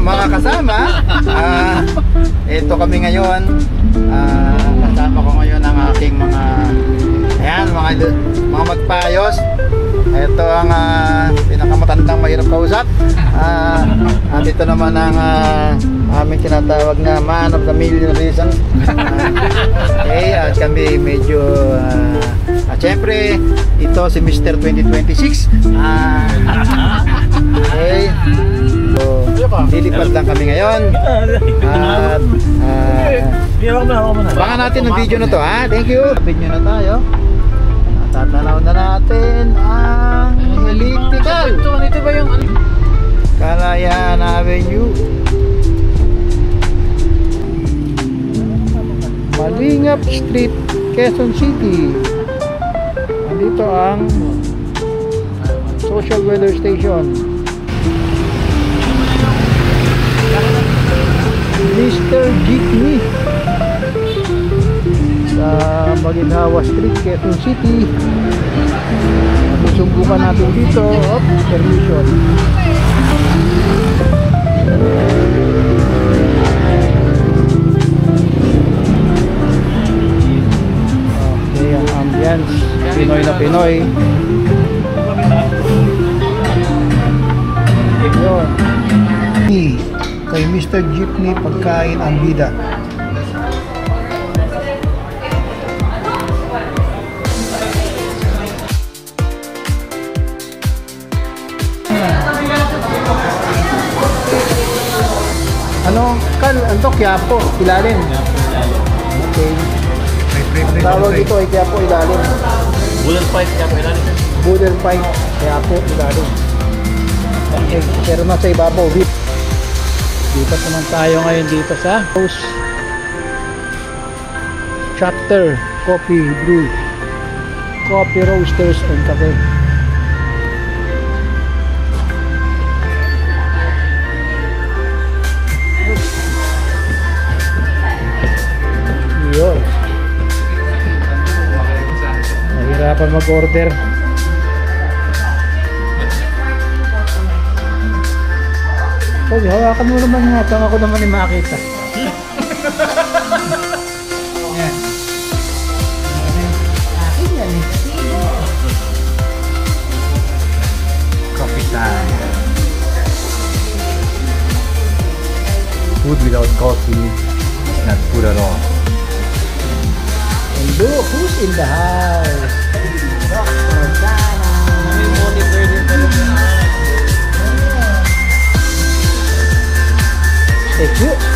mga kasama. Ito kami ngayon. Kasama ko ngayon ang aking mga magpayos. Ito ang pinakamatandang mahirap kausap. At ito naman ang aming tinatawag na man of the million reasons. Okay, at kami medyo siyempre ito si Mr. 2026. Okay, so lilipad lang kami ngayon. At abangan natin ang video na to, ha. Thank you. Video na tayo. Tatanaw na natin ang elliptical. Ito ba yung Kalayaan Avenue, Malingap Street, Quezon City. Andito ang Social Weather Station. Mr. Jeepney sa Maginhawa Street, Quezon City. Susubukan natin dito. Permission. Okay, ang ambience Pinoy na Pinoy. Yun. Kay Mr. Jeepney, pagkain ang bida. Ano? Ano? Quiapo, ilalim. Okay. Tawag ito ay Quiapo, ilalim. Boodle Fight, Quiapo, ilalim. Boodle Fight, Quiapo, ilalim. Okay, pero nasa ibabaw. Dito naman tayo ngayon dito sa house Chapter Coffee Brew, Coffee Roasters and Cafe. Yun. Nahirapan mag-order. Sabi, hawakan mo naman nga. Tama ko naman yung makita. Yan. Akin yan eh. Coffee time. Food without coffee is not food at all. And look, who's in the house? Dr. Sana. May monitor din talaga. Thank you.